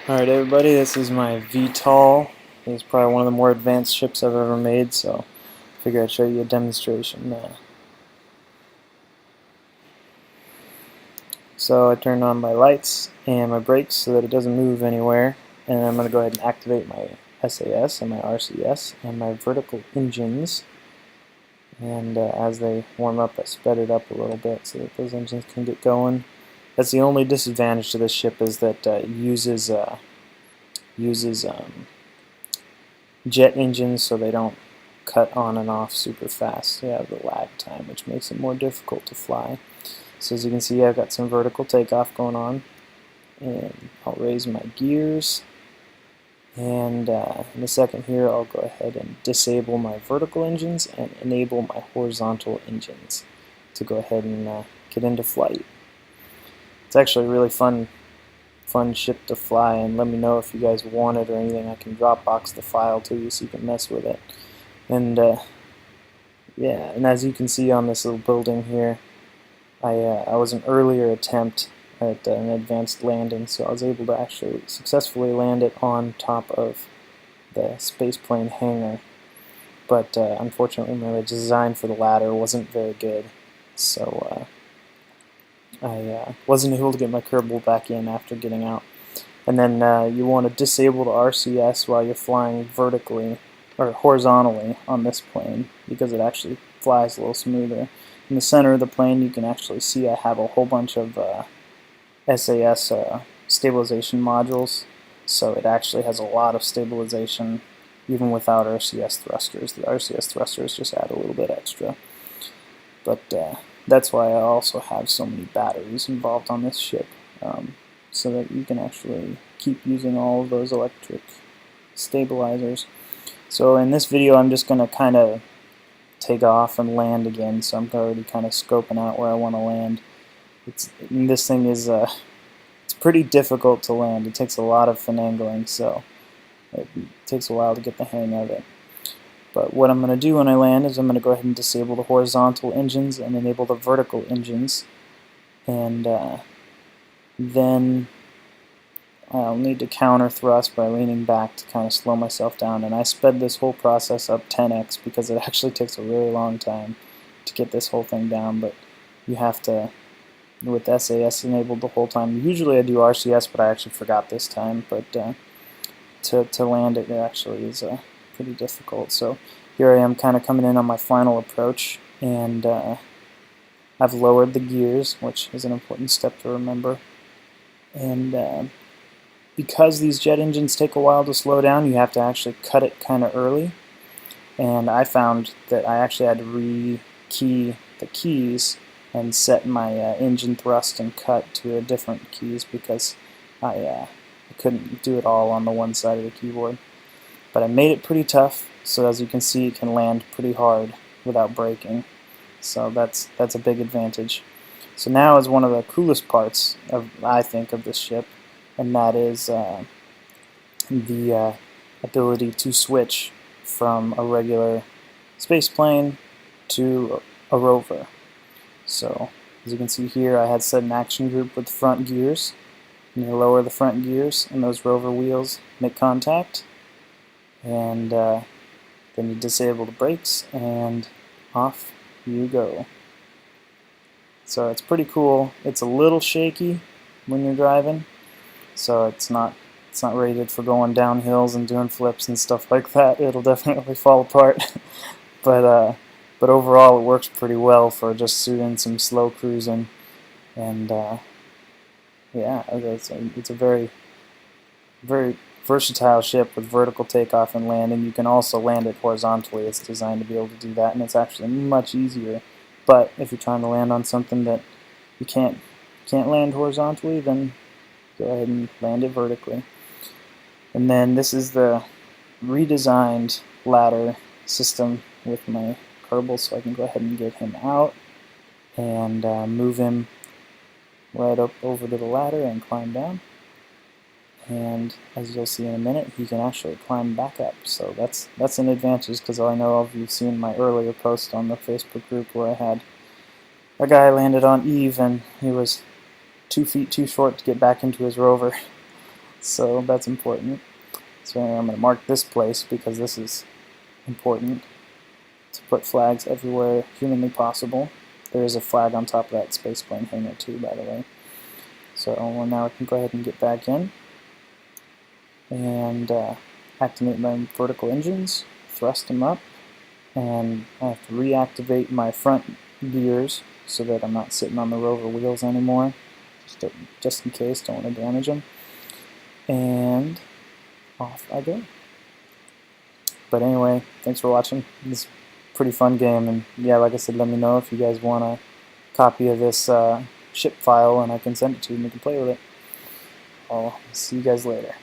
Alright everybody, this is my VTOL. It's probably one of the more advanced ships I've ever made, so I figured I'd show you a demonstration. So I turned on my lights and my brakes so that it doesn't move anywhere, and I'm going to go ahead and activate my SAS and my RCS and my vertical engines. And as they warm up, I sped it up a little bit so that those engines can get going. That's the only disadvantage to this ship, is that it uses jet engines, so they don't cut on and off super fast. They have the lag time, which makes it more difficult to fly. So as you can see, I've got some vertical takeoff going on, and I'll raise my gears, and in a second here I'll go ahead and disable my vertical engines and enable my horizontal engines to go ahead and get into flight. It's actually a really fun ship to fly, and let me know if you guys want it or anything. I can Dropbox the file to you so you can mess with it. And yeah, and as you can see on this little building here, I was an earlier attempt at an advanced landing, so I was able to actually successfully land it on top of the spaceplane hangar. But unfortunately, my design for the ladder wasn't very good, so I wasn't able to get my Kerbal back in after getting out. And then you want to disable the RCS while you're flying vertically or horizontally on this plane, because it actually flies a little smoother. In the center of the plane, you can actually see I have a whole bunch of SAS stabilization modules, so it actually has a lot of stabilization even without RCS thrusters. The RCS thrusters just add a little bit extra. But that's why I also have so many batteries involved on this ship, so that you can actually keep using all of those electric stabilizers. So in this video, I'm just going to kind of take off and land again, so I'm already kind of scoping out where I want to land. This thing is it's pretty difficult to land. It takes a lot of finagling, so it takes a while to get the hang of it. But what I'm going to do when I land is I'm going to go ahead and disable the horizontal engines and enable the vertical engines, and then I'll need to counter thrust by leaning back to kind of slow myself down. And I sped this whole process up 10x because it actually takes a really long time to get this whole thing down, but you have to, with SAS enabled the whole time. Usually I do RCS, but I actually forgot this time. But to land it actually is pretty difficult. So here I am kind of coming in on my final approach, and I've lowered the gears, which is an important step to remember. And because these jet engines take a while to slow down, you have to actually cut it kind of early. And I found that I actually had to re-key the keys and set my engine thrust and cut to a different keys, because I couldn't do it all on the one side of the keyboard. But I made it pretty tough, so as you can see, it can land pretty hard without breaking. So that's a big advantage. So now is one of the coolest parts I think of this ship, and that is the ability to switch from a regular space plane to a rover. So as you can see here, I had set an action group with the front gears, and you lower the front gears and those rover wheels make contact, and then you disable the brakes and off you go. So it's pretty cool. It's a little shaky when you're driving, so it's not rated for going down hills and doing flips and stuff like that. It'll definitely fall apart. But overall it works pretty well for just suiting some slow cruising. And yeah, it's a very versatile ship with vertical takeoff and landing. You can also land it horizontally. It's designed to be able to do that, and it's actually much easier. But if you're trying to land on something that you can't land horizontally, then go ahead and land it vertically. And then this is the redesigned ladder system with my Kerbal, so I can go ahead and get him out and move him right up over to the ladder and climb down. And as you'll see in a minute, he can actually climb back up. So that's an advantage, because I know all of you have seen my earlier post on the Facebook group where I had a guy landed on Eve and he was 2 feet too short to get back into his rover. So that's important. So I'm going to mark this place because this is important to put flags everywhere humanly possible. There is a flag on top of that spaceplane hangar too, by the way. So well, now I can go ahead and get back in and activate my vertical engines, thrust them up, and I have to reactivate my front gears so that I'm not sitting on the rover wheels anymore, just in case, don't want to damage them. And off I go. But anyway, thanks for watching. This is a pretty fun game, and yeah, like I said, let me know if you guys want a copy of this ship file, and I can send it to you and you can play with it. I'll see you guys later.